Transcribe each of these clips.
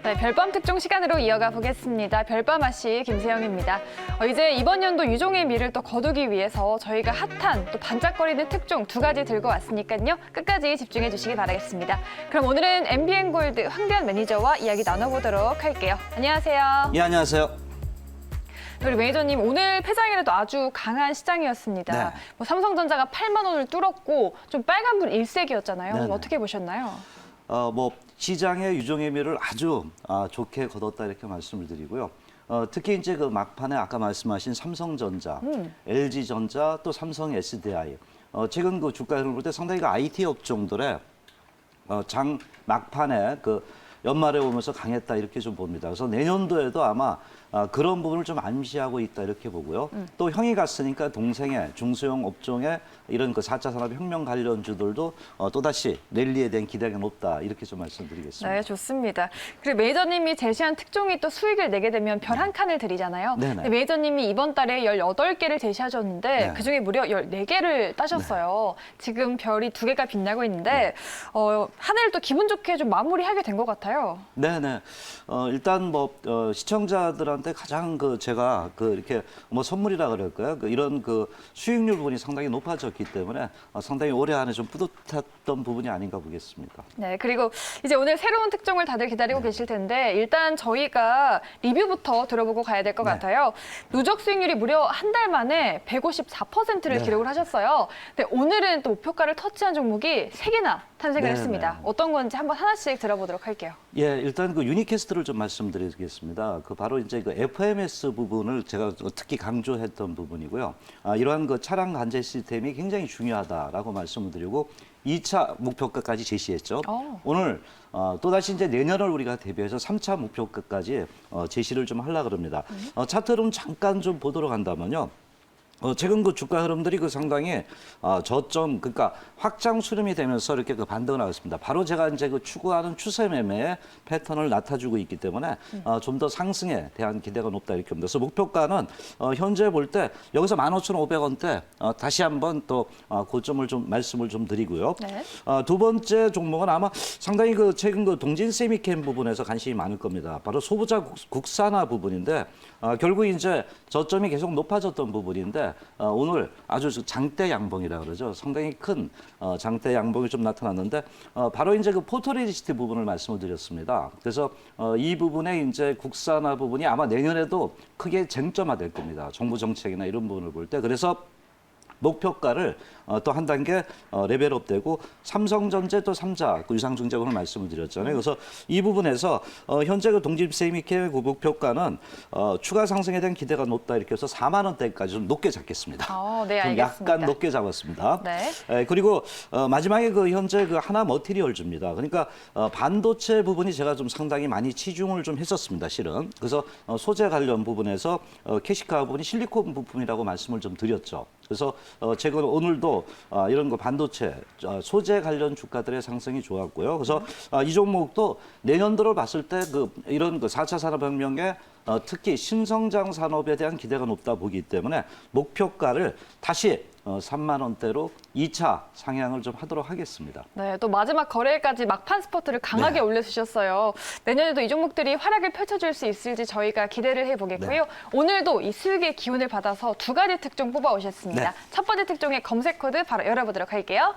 네, 별밤 특종 시간으로 이어가 보겠습니다. 별밤 아씨 김세영입니다. 이제 이번 연도 유종의 미를 또 거두기 위해서 저희가 핫한 또 반짝거리는 특종 두 가지 들고 왔으니까요. 끝까지 집중해 주시기 바라겠습니다. 그럼 오늘은 MBN 골드 황대현 매니저와 이야기 나눠보도록 할게요. 안녕하세요. 예, 안녕하세요. 우리 매니저님, 오늘 폐장이라도 아주 강한 시장이었습니다. 네. 삼성전자가 8만 원을 뚫었고 좀 빨간불 일색이었잖아요. 네네. 어떻게 보셨나요? 시장의 유종의 미를 아주 좋게 거뒀다 이렇게 말씀을 드리고요. 특히 이제 그 막판에 아까 말씀하신 삼성전자, LG전자 또 삼성 SDI, 최근 그 주가 흐름을 볼 때 상당히 그 IT 업종들의 장 막판에 그 연말에 오면서 강했다 이렇게 좀 봅니다. 그래서 내년도에도 아마 그런 부분을 좀 암시하고 있다 이렇게 보고요. 또 형이 갔으니까 동생의 중소형 업종의 이런 그 4차 산업혁명 관련주들도 또다시 랠리에 대한 기대가 높다 이렇게 좀 말씀드리겠습니다. 네, 좋습니다. 그리고 매니저님이 제시한 특종이 또 수익을 내게 되면 별 한 칸을 드리잖아요. 네네. 근데 매니저님이 이번 달에 18개를 제시하셨는데 네. 그중에 무려 14개를 따셨어요. 지금 별이 2개가 빛나고 있는데 한 해를 또 기분 좋게 좀 마무리하게 된 것 같아요. 네네. 일단 시청자들한테 가장 제가 이렇게 선물이라 그럴까요? 이런 수익률 부분이 상당히 높아졌기 때문에 상당히 올해 안에 좀 뿌듯했던 부분이 아닌가 보겠습니다. 네, 그리고 이제 오늘 새로운 특종을 다들 기다리고 계실 텐데 일단 저희가 리뷰부터 들어보고 가야 될 것 네. 같아요. 누적 수익률이 무려 한 달 만에 154%를 네. 기록을 하셨어요. 근데 오늘은 또 목표가를 터치한 종목이 3개나 탄생을 네, 했습니다. 네. 어떤 건지 한번 하나씩 들어보도록 할게요. 예, 일단 유니캐스트를 좀 말씀드리겠습니다. 바로 이제 FMS 부분을 제가 특히 강조했던 부분이고요. 이러한 차량 관제 시스템이 굉장히 중요하다라고 말씀을 드리고 2차 목표가까지 제시했죠. 오늘 또다시 이제 내년을 우리가 대비해서 3차 목표가까지 제시를 좀 하려고 합니다. 차트를 잠깐 좀 보도록 한다면요. 최근 주가 흐름들이 상당히 저점, 그러니까 확장 수렴이 되면서 이렇게 반등을 하고 있습니다. 바로 제가 이제 추구하는 추세 매매의 패턴을 나타주고 있기 때문에 좀 더 상승에 대한 기대가 높다 이렇게 봅니다. 그래서 목표가는 현재 볼 때 여기서 15,500원대 다시 한번 또 고점을 좀 말씀을 좀 드리고요. 네. 두 번째 종목은 아마 상당히 최근 동진 세미캠 부분에서 관심이 많을 겁니다. 바로 소부자 국산화 부분인데 결국 이제 저점이 계속 높아졌던 부분인데 오늘 아주 장대 양봉이라 그러죠. 상당히 큰 장대 양봉이 좀 나타났는데 바로 이제 포토레지스트 부분을 말씀을 드렸습니다. 그래서 이 부분에 이제 국산화 부분이 아마 내년에도 크게 쟁점화될 겁니다. 정부 정책이나 이런 부분을 볼 때. 그래서 목표가를 또 한 단계 레벨업되고 삼성전자 또 3자 유상증자분을 말씀을 드렸잖아요. 그래서 이 부분에서 현재 동집 세미캠의 목표가는 추가 상승에 대한 기대가 높다 이렇게 해서 4만 원대까지 좀 높게 잡겠습니다. 네, 좀 알겠습니다. 약간 높게 잡았습니다. 네. 그리고 마지막에 현재 하나 머티리얼즈입니다. 그러니까 반도체 부분이 제가 좀 상당히 많이 치중을 좀 했었습니다, 실은. 그래서 소재 관련 부분에서 캐시카 부분이 실리콘 부품이라고 말씀을 좀 드렸죠. 그래서 최근 오늘도 이런 반도체 소재 관련 주가들의 상승이 좋았고요. 그래서 이 종목도 내년도를 봤을 때 이런 4차 산업혁명의 특히 신성장 산업에 대한 기대가 높다 보기 때문에 목표가를 다시 3만 원대로 2차 상향을 좀 하도록 하겠습니다. 네, 또 마지막 거래일까지 막판 스포트를 강하게 네. 올려주셨어요. 내년에도 이 종목들이 활약을 펼쳐줄 수 있을지 저희가 기대를 해보겠고요. 네. 오늘도 이 수익의 기운을 받아서 두 가지 특종 뽑아오셨습니다. 네. 첫 번째 특종의 검색 코드 바로 열어보도록 할게요.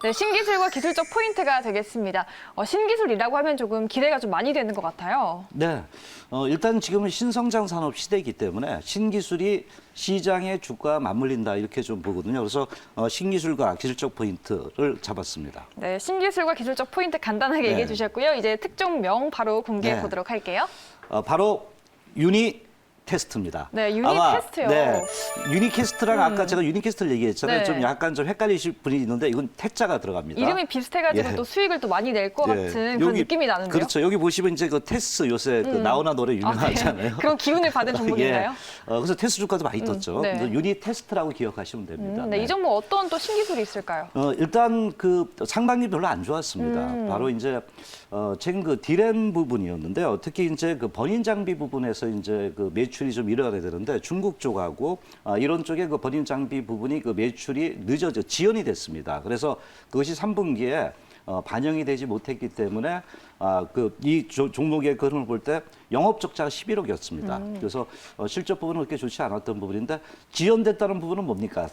네, 신기술과 기술적 포인트가 되겠습니다. 신기술이라고 하면 조금 기대가 좀 많이 되는 것 같아요. 네, 일단 지금은 신성장 산업 시대이기 때문에 신기술이 시장의 주가와 맞물린다 이렇게 좀 보거든요. 그래서 신기술과 기술적 포인트를 잡았습니다. 네, 신기술과 기술적 포인트 간단하게 네. 얘기해 주셨고요. 이제 특종명 바로 공개해 네. 보도록 할게요. 바로 유니 테스트입니다. 네, 유니 테스트요. 네, 유니캐스트랑 아까 제가 유니캐스트를 얘기했잖아요. 네. 좀 약간 좀 헷갈리실 분이 있는데 이건 태자가 들어갑니다. 이름이 비슷해가지고 예. 또 수익을 또 많이 낼 것 예. 같은 그런 느낌이 나는데요. 그렇죠. 여기 보시면 이제 테스 요새 나오나 노래 유명하잖아요. 네. 그런 기운을 받은 종목인가요? 예. 그래서 테스 주가도 많이 떴죠. 네. 그래서 유니 테스트라고 기억하시면 됩니다. 네, 이 종목 어떤 또 신기술이 있을까요? 일단 상반기 별로 안 좋았습니다. 바로 이제 최근 디램 부분이었는데요. 특히 이제 버닌 장비 부분에서 이제 매출이 좀 일어나야 되는데 중국 쪽하고 이런 쪽에 버닌 장비 부분이 매출이 늦어져 지연이 됐습니다. 그래서 그것이 3분기에 반영이 되지 못했기 때문에 이 종목의 흐름을 볼 때 영업 적자가 11억이었습니다. 그래서 실적 부분은 그렇게 좋지 않았던 부분인데 지연됐다는 부분은 뭡니까?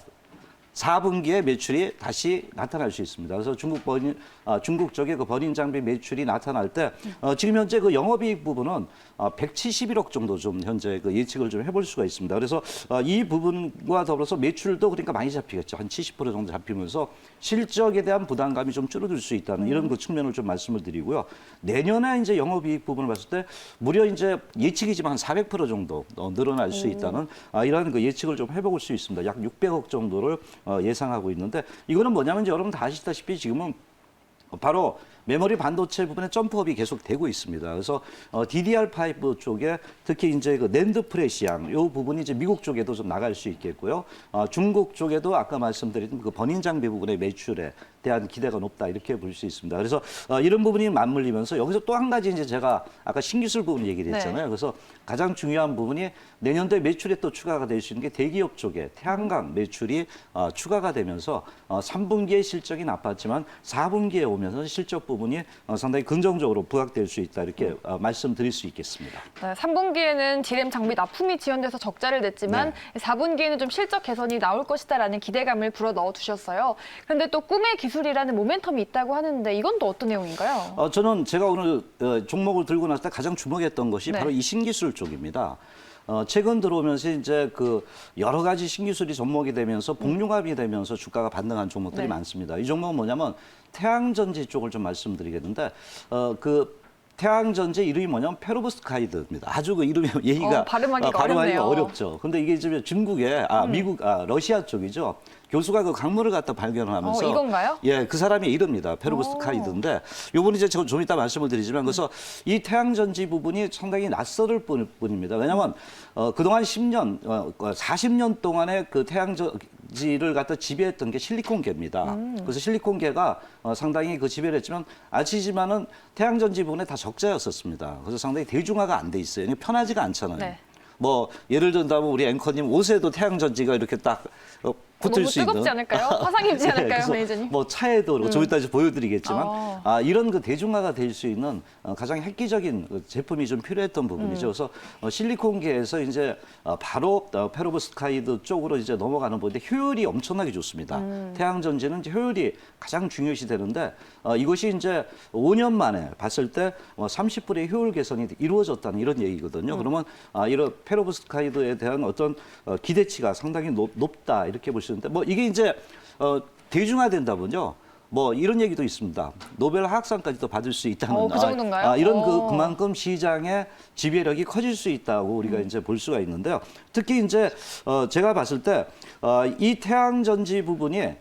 4분기에 매출이 다시 나타날 수 있습니다. 그래서 중국 쪽에 그 버닌 장비 매출이 나타날 때 지금 현재 그 영업이익 부분은 171억 정도 좀 현재 그 예측을 좀 해볼 수가 있습니다. 그래서 이 부분과 더불어서 매출도 그러니까 많이 잡히겠죠. 한 70% 정도 잡히면서 실적에 대한 부담감이 좀 줄어들 수 있다는 이런 그 측면을 좀 말씀을 드리고요. 내년에 이제 영업이익 부분을 봤을 때 무려 이제 예측이지만 한 400% 정도 늘어날 수 있다는 이러한 그 예측을 좀 해볼 수 있습니다. 약 600억 정도를 예상하고 있는데 이거는 뭐냐면 이제 여러분 다 아시다시피 지금은 바로 메모리 반도체 부분에 점프업이 계속 되고 있습니다. 그래서 DDR5 쪽에 특히 이제 그 낸드 프레시양 이 부분이 이제 미국 쪽에도 좀 나갈 수 있겠고요. 중국 쪽에도 아까 말씀드린 그 버닌 장비 부분의 매출에 대한 기대가 높다 이렇게 볼 수 있습니다. 그래서 이런 부분이 맞물리면서 여기서 또 한 가지 이제 제가 아까 신기술 부분 얘기를 했잖아요. 그래서 가장 중요한 부분이 내년도에 매출에 또 추가가 될 수 있는 게 대기업 쪽에 태양광 매출이 추가가 되면서 3분기에 실적이 나빴지만 4분기에 오면서 실적 부분이 상당히 긍정적으로 부각될 수 있다 이렇게 말씀드릴 수 있겠습니다. 네, 3분기에는 디램 장비 납품이 지연돼서 적자를 냈지만 4분기에는 좀 실적 개선이 나올 것이다라는 기대감을 불어 넣어 두셨어요. 그런데 또 꿈의 기술이라는 모멘텀이 있다고 하는데 이건 또 어떤 내용인가요? 저는 제가 오늘 종목을 들고 나서 가장 주목했던 것이 바로 이 신기술 쪽입니다. 최근 들어오면서 이제 그 여러 가지 신기술이 접목이 되면서 복융합이 되면서 주가가 반등한 종목들이 많습니다. 이 종목은 뭐냐면 태양전지 쪽을 좀 말씀드리겠는데 태양전지 이름이 뭐냐면 페로브스카이드입니다. 아주 그 이름이 얘기가 발음하기가 어렵죠. 근데 이게 지금 중국의 미국 러시아 쪽이죠. 교수가 그 강물을 갖다 발견을 하면서 이건가요? 예, 그 사람의 이름입니다. 페로브스카이드인데 요번에 이제 제가 좀 이따 말씀을 드리지만 그래서 이 태양전지 부분이 상당히 낯설을 뿐입니다. 왜냐하면 그동안 10년, 40년 동안의 그 태양전지를 갖다 지배했던 게 실리콘계입니다. 그래서 실리콘계가 상당히 그 지배를 했지만 아시지만은 태양전지 부분에 다 적자였었습니다. 그래서 상당히 대중화가 안 돼 있어요. 편하지가 않잖아요. 네. 뭐 예를 든다면 우리 앵커님 옷에도 태양전지가 이렇게 딱 붙을 수 있는. 너무 뜨겁지 않을까요? 화상 입지 않을까요, 매니저님? 뭐 차에도 좀 이따 보여드리겠지만 이런 그 대중화가 될 수 있는 가장 획기적인 그 제품이 좀 필요했던 부분이죠. 그래서 실리콘계에서 이제 바로 페로브스카이드 쪽으로 이제 넘어가는 건데 효율이 엄청나게 좋습니다. 태양전지는 이제 효율이 가장 중요시 되는데 이것이 이제 5년 만에 봤을 때 30%의 효율 개선이 이루어졌다는 이런 얘기거든요. 그러면 이런 페로브스카이드에 대한 어떤 기대치가 상당히 높다 이렇게 볼 수 있는데 뭐 이게 이제 대중화된다면요. 뭐 이런 얘기도 있습니다. 노벨 화학상까지도 받을 수 있다는 그 정도인가요? 이런 그만큼 시장의 지배력이 커질 수 있다고 우리가 이제 볼 수가 있는데요. 특히 이제 제가 봤을 때 이 태양전지 부분이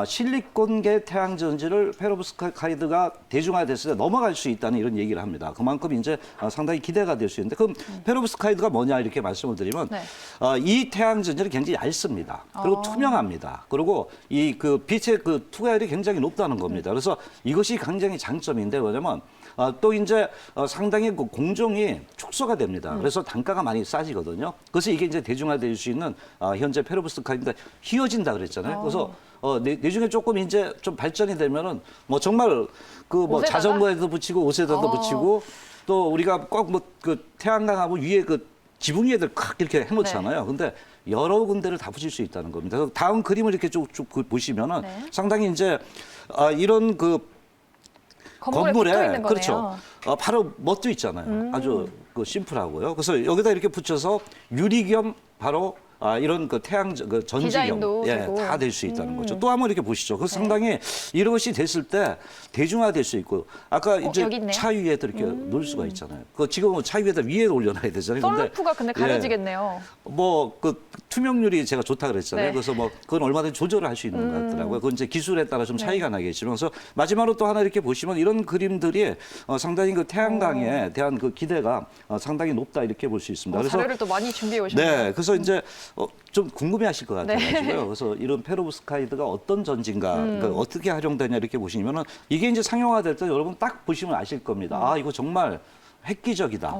실리콘계 태양전지를 페로브스카이드가 대중화됐을 때 넘어갈 수 있다는 이런 얘기를 합니다. 그만큼 이제 상당히 기대가 될 수 있는데 그럼 페로브스카이드가 뭐냐 이렇게 말씀을 드리면 이 태양전지는 굉장히 얇습니다. 그리고 투명합니다. 그리고 이 그 빛의 그 투과율이 굉장히 높다는 겁니다. 그래서 이것이 굉장히 장점인데 뭐냐면 또 이제 상당히 그 공정이 축소가 됩니다. 그래서 단가가 많이 싸지거든요. 그래서 이게 이제 대중화될 수 있는 현재 페로브스카이드가 휘어진다 그랬잖아요. 그래서 내중에 조금 이제 좀 발전이 되면은 뭐 정말 그 뭐 자전거에도 붙이고 옷에도 붙이고 또 우리가 꼭 뭐 그 태양광하고 위에 그 지붕 위에들 칵 이렇게 해놓잖아요. 근데 여러 군데를 다 붙일 수 있다는 겁니다. 그래서 다음 그림을 이렇게 쭉 보시면은 상당히 이제 이런 그 건물에 그렇죠. 바로 멋도 있잖아요. 아주 그 심플하고요. 그래서 여기다 이렇게 붙여서 유리 겸 바로 이런 그 그 전지경 다 될 수 있다는 거죠. 또 한번 이렇게 보시죠. 그래서 상당히 이것이 됐을 때 대중화될 수 있고 아까 이제 차 위에도 이렇게 놓을 수가 있잖아요. 그 지금은 차 위에다 위에 올려놔야 되잖아요. 썬루프가 근데 가려지겠네요. 뭐 그 투명률이 제가 좋다 그랬잖아요. 그래서 뭐 그건 얼마든지 조절을 할 수 있는 것 같더라고요. 그건 이제 기술에 따라 좀 차이가 나겠지만 그래서 마지막으로 또 하나 이렇게 보시면 이런 그림들이 상당히 그 태양광에 대한 그 기대가 상당히 높다 이렇게 볼 수 있습니다. 그래서 자료를 또 많이 준비해 오셨네요. 네, 그래서 이제 좀 궁금해하실 것 같아가지고요. 그래서 이런 페로브스카이드가 어떤 전지인가, 그러니까 어떻게 활용되냐 이렇게 보시면은 이게 이제 상용화될 때 여러분 딱 보시면 아실 겁니다. 이거 정말 획기적이다.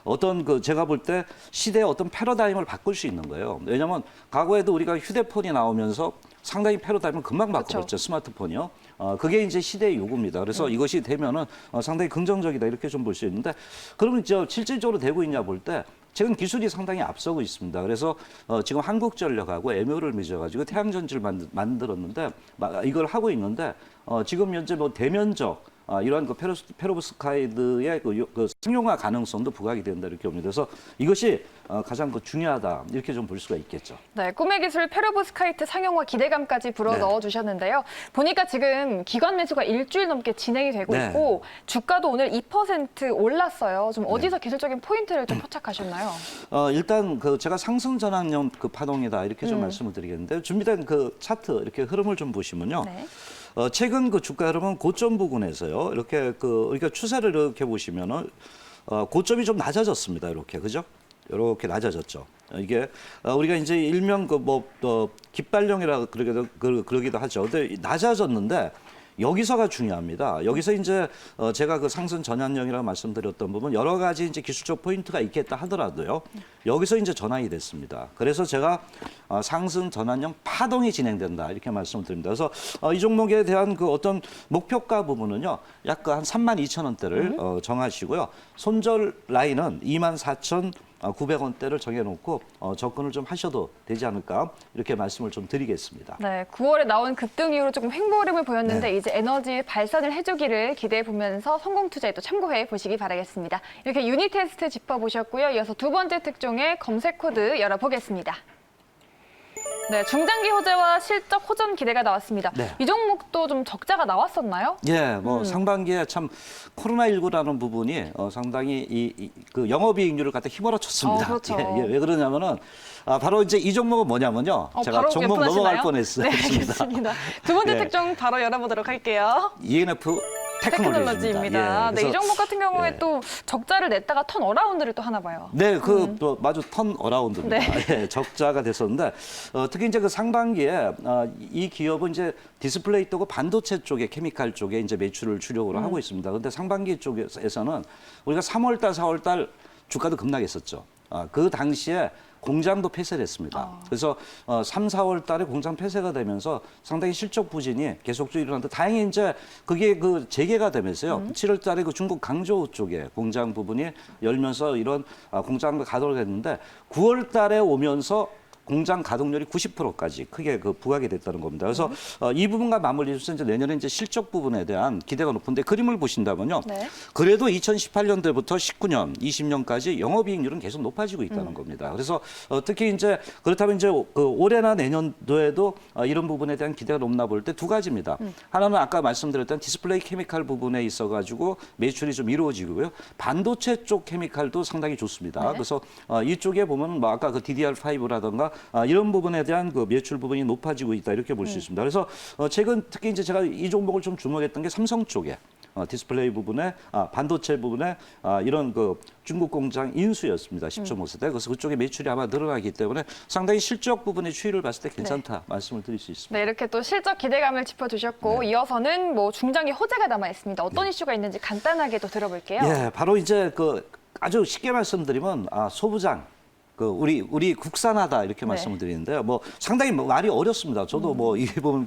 어떤 그 제가 볼 때 시대의 어떤 패러다임을 바꿀 수 있는 거예요. 왜냐하면 과거에도 우리가 휴대폰이 나오면서 상당히 패러다임을 금방 바꿔봤죠. 스마트폰이요. 그게 이제 시대의 요구입니다. 그래서 이것이 되면은 상당히 긍정적이다 이렇게 좀 볼 수 있는데 그러면 이제 실질적으로 되고 있냐 볼 때 최근 기술이 상당히 앞서고 있습니다. 그래서 지금 한국전력하고 MO를 맺어가지고 태양전지를 만들었는데 이걸 하고 있는데 지금 현재 뭐 대면적 이러한 그 페로브스카이드의 그 상용화 가능성도 부각이 된다 이렇게 봅니다. 그래서 이것이 가장 그 중요하다 이렇게 좀 볼 수가 있겠죠. 네, 꿈의 기술 페로브스카이트 상용화 기대감까지 불어 네. 넣어주셨는데요. 보니까 지금 기관 매수가 일주일 넘게 진행이 되고 네. 있고 주가도 오늘 2% 올랐어요. 좀 어디서 기술적인 포인트를 좀 포착하셨나요? 일단 그 제가 상승 전환형 그 파동이다 이렇게 좀 말씀을 드리겠는데 준비된 그 차트 이렇게 흐름을 좀 보시면요. 네. 최근 그 주가 흐름은 고점 부근에서요. 이렇게 그 우리가 추세를 이렇게 보시면은 고점이 좀 낮아졌습니다. 이렇게 그죠? 이렇게 낮아졌죠. 이게 우리가 이제 일명 그 뭐 깃발령이라 그러기도 하죠. 근데 낮아졌는데 여기서가 중요합니다. 여기서 이제 제가 그 상승 전환형이라고 말씀드렸던 부분 여러 가지 이제 기술적 포인트가 있겠다 하더라도요. 여기서 이제 전환이 됐습니다. 그래서 제가 상승 전환형 파동이 진행된다 이렇게 말씀을 드립니다. 그래서 이 종목에 대한 그 어떤 목표가 부분은요. 약 한 32,000원대를 정하시고요. 손절 라인은 24,900원대를 정해놓고 접근을 좀 하셔도 되지 않을까 이렇게 말씀을 좀 드리겠습니다. 네, 9월에 나온 급등 이후로 조금 횡보름을 보였는데 네. 이제 에너지 발산을 해주기를 기대해 보면서 성공 투자에 또 참고해 보시기 바라겠습니다. 이렇게 유니 테스트 짚어보셨고요. 이어서 두 번째 특종의 검색 코드 열어보겠습니다. 네, 중장기 호재와 실적 호전 기대가 나왔습니다. 네. 이 종목도 좀 적자가 나왔었나요? 예, 뭐 상반기에 참 코로나19라는 부분이 상당히 그 영업이익률을 갖다 휘몰아쳤습니다. 그렇죠. 예, 왜 그러냐면은 바로 이제 이 종목은 뭐냐면요. 제가 바로 종목 몇 분 넘어갈 하시나요? 뻔했습니다. 네, 알겠습니다. 두 번째 예. 특종 바로 열어보도록 할게요. ENF 테크놀로지입니다. 네, 이 종목 같은 경우에 예. 또 적자를 냈다가 턴 어라운드를 또 하나 봐요. 네, 또 마주 턴 어라운드입니다. 네. 예, 적자가 됐었는데 특히 이제 그 상반기에 이 기업은 이제 디스플레이 또고 반도체 쪽에 케미칼 쪽에 이제 매출을 주력으로 하고 있습니다. 그런데 상반기 쪽에서는 우리가 3월달, 4월달 주가도 급락했었죠. 그 당시에 공장도 폐쇄를 했습니다. 그래서 3, 4월 달에 공장 폐쇄가 되면서 상당히 실적 부진이 계속적으로 일어났는데 다행히 이제 그게 그 재개가 되면서요. 7월 달에 그 중국 강저우 쪽에 공장 부분이 열면서 이런 공장을 가동을 했는데 9월 달에 오면서 공장 가동률이 90%까지 크게 그 부각이 됐다는 겁니다. 그래서 이 부분과 맞물리면서 이제 내년에 이제 실적 부분에 대한 기대가 높은데 그림을 보신다면요. 네. 그래도 2018년도부터 19년, 20년까지 영업이익률은 계속 높아지고 있다는 겁니다. 그래서 특히 이제 그렇다면 이제 그 올해나 내년도에도 이런 부분에 대한 기대가 높나 볼 때 두 가지입니다. 하나는 아까 말씀드렸던 디스플레이 케미칼 부분에 있어가지고 매출이 좀 이루어지고요. 반도체 쪽 케미칼도 상당히 좋습니다. 네. 그래서 이쪽에 보면 뭐 아까 그 DDR5라든가 이런 부분에 대한 그 매출 부분이 높아지고 있다 이렇게 볼 수 있습니다. 그래서 최근 특히 이제 제가 이 종목을 좀 주목했던 게 삼성 쪽에 디스플레이 부분에 반도체 부분에 이런 그 중국 공장 인수였습니다. 10.5세대. 그래서 그쪽에 매출이 아마 늘어나기 때문에 상당히 실적 부분의 추이를 봤을 때 괜찮다 말씀을 드릴 수 있습니다. 네, 이렇게 또 실적 기대감을 짚어주셨고 이어서는 뭐 중장기 호재가 남아 있습니다. 어떤 이슈가 있는지 간단하게 또 들어볼게요. 예, 바로 이제 그 아주 쉽게 말씀드리면 소부장. 그 우리 국산화다 이렇게 말씀을 드리는데요. 뭐 상당히 말이 어렵습니다. 저도 뭐 이 부분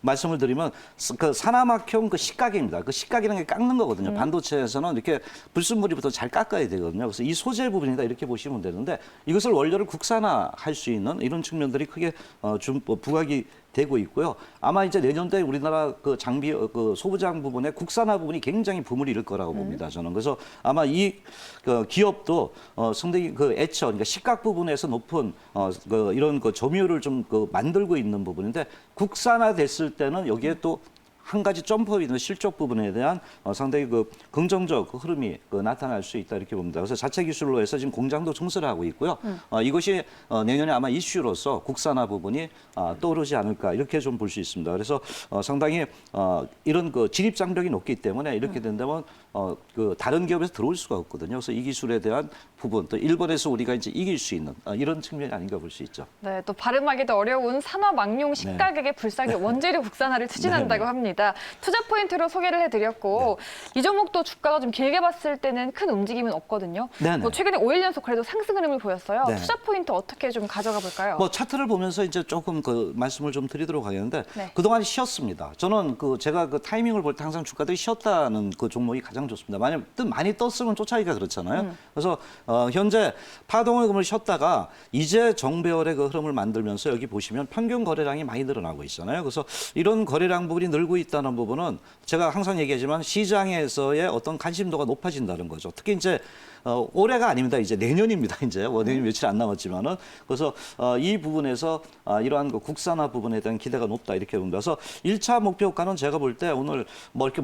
말씀을 드리면 그 산화막형 그 식각입니다. 그 식각이라는 게 깎는 거거든요. 반도체에서는 이렇게 불순물이부터 잘 깎아야 되거든요. 그래서 이 소재 부분이다 이렇게 보시면 되는데 이것을 원료를 국산화할 수 있는 이런 측면들이 크게 좀 부각이 되고 있고요. 아마 이제 내년도에 우리나라 그 장비 그 소부장 부분에 국산화 부분이 굉장히 붐을 이룰 거라고 봅니다. 저는 그래서 아마 이 기업도 상당히 그 그러니까 식각 부분에서 높은 이런 그 점유율을 좀 만들고 있는 부분인데 국산화 됐을 때는 여기에 또 한 가지 점프업 있는 실적 부분에 대한 상당히 그 긍정적 흐름이 나타날 수 있다 이렇게 봅니다. 그래서 자체 기술로 해서 지금 공장도 증설을 하고 있고요. 이것이 내년에 아마 이슈로서 국산화 부분이 떠오르지 않을까 이렇게 좀 볼 수 있습니다. 그래서 상당히 이런 그 진입 장벽이 높기 때문에 이렇게 된다면 그 다른 기업에서 들어올 수가 없거든요. 그래서 이 기술에 대한 부분 또 일본에서 우리가 이제 이길 수 있는 이런 측면이 아닌가 볼 수 있죠. 네, 또 발음하기도 어려운 산화막용 식가격의 불사기 원재료 국산화를 추진한다고 합니다. 알겠습니다. 투자 포인트로 소개를 해드렸고 이 종목도 주가가 좀 길게 봤을 때는 큰 움직임은 없거든요. 네네. 뭐 최근에 5일 연속 그래도 상승 흐름을 보였어요. 네. 투자 포인트 어떻게 좀 가져가 볼까요? 뭐 차트를 보면서 이제 조금 그 말씀을 좀 드리도록 하겠는데 네. 그동안 쉬었습니다. 저는 제가 그 타이밍을 볼 때 항상 주가들이 쉬었다는 그 종목이 가장 좋습니다. 만약 많이 떴으면 쫓아가기가 그렇잖아요. 그래서 현재 파동을 금을 쉬었다가 이제 정배열의 그 흐름을 만들면서 여기 보시면 평균 거래량이 많이 늘어나고 있잖아요. 그래서 이런 거래량 부분이 늘고 있다는 부분은 제가 항상 얘기하지만 시장에서의 어떤 관심도가 높아진다는 거죠. 특히 이제 올해가 아닙니다. 이제 내년입니다. 이제 원년이 며칠 안 남았지만은 그래서 이 부분에서 이러한 그 국산화 부분에 대한 기대가 높다 이렇게 봅니다. 그래서 1차 목표가는 제가 볼 때 오늘 뭐 이렇게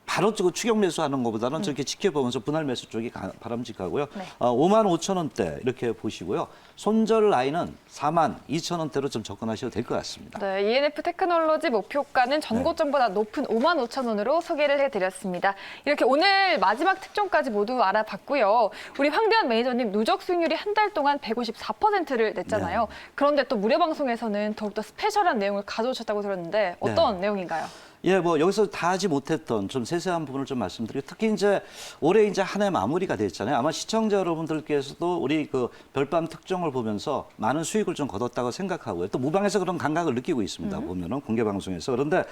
바로 추격 매수하는 것보다는 저렇게 지켜보면서 분할 매수 쪽이 바람직하고요. 네. 5만 5천 원대 이렇게 보시고요. 손절 라인은 4만 2천 원대로 좀 접근하셔도 될 것 같습니다. 네, ENF 테크놀로지 목표가는 전고점보다 높은 5만 5천 원으로 소개를 해드렸습니다. 이렇게 오늘 마지막 특종까지 모두 알아봤고요. 우리 황대현 매니저님 누적 수익률이 한 달 동안 154%를 냈잖아요. 네. 그런데 또 무료 방송에서는 더욱더 스페셜한 내용을 가져오셨다고 들었는데 어떤 내용인가요? 예, 뭐 여기서 다 하지 못했던 좀 세세한 부분을 좀 말씀드리고 특히 이제 올해 이제 한 해 마무리가 됐잖아요. 아마 시청자 여러분들께서도 우리 그 별밤 특종을 보면서 많은 수익을 좀 거뒀다고 생각하고요. 또 무방에서 그런 감각을 느끼고 있습니다. 보면은 공개 방송에서. 그런데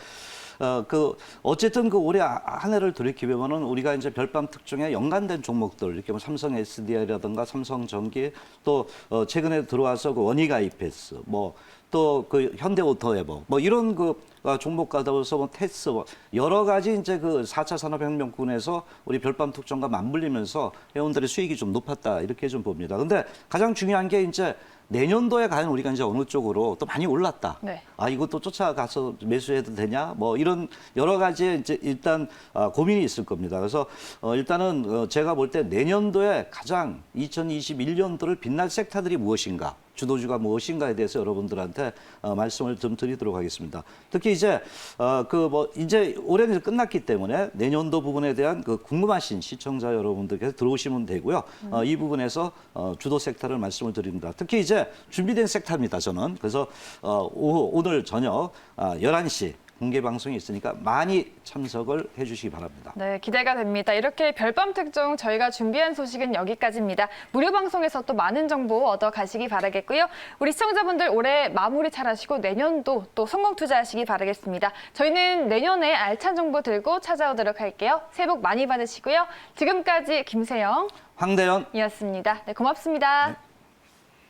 어쨌든 그 올해 한 해를 돌이키면은 우리가 이제 별밤 특종에 연관된 종목들 이렇게 뭐 삼성 SDI라든가 삼성전기 또 최근에 들어와서 그 원희가이패스 뭐 또 그 현대오토에버 뭐 이런 그 종목 가더라서 뭐 테스 뭐 여러 가지 이제 그 4차 산업혁명군에서 우리 별밤 특종과 맞물리면서 회원들의 수익이 좀 높았다 이렇게 좀 봅니다. 근데 가장 중요한 게 이제 내년도에 과연 우리가 이제 어느 쪽으로 또 많이 올랐다. 네. 이것도 쫓아가서 매수해도 되냐? 뭐 이런 여러 가지 이제 일단 고민이 있을 겁니다. 그래서 일단은 제가 볼 때 내년도에 가장 2021년도를 빛날 섹터들이 무엇인가? 주도주가 무엇인가에 대해서 여러분들한테 말씀을 좀 드리도록 하겠습니다. 특히 이제 이제 올해는 끝났기 때문에 내년도 부분에 대한 그 궁금하신 시청자 여러분들께서 들어오시면 되고요. 이 부분에서 주도 섹터를 말씀을 드립니다. 특히 이제 준비된 섹터입니다. 저는 그래서 오늘 저녁 11시. 공개 방송이 있으니까 많이 참석을 해주시기 바랍니다. 네, 기대가 됩니다. 이렇게 별밤 특종 저희가 준비한 소식은 여기까지입니다. 무료 방송에서 또 많은 정보 얻어 가시기 바라겠고요. 우리 시청자분들 올해 마무리 잘하시고 내년도 또 성공 투자하시기 바라겠습니다. 저희는 내년에 알찬 정보 들고 찾아오도록 할게요. 새해 복 많이 받으시고요. 지금까지 김세영, 황대현 이었습니다. 네, 고맙습니다. 네.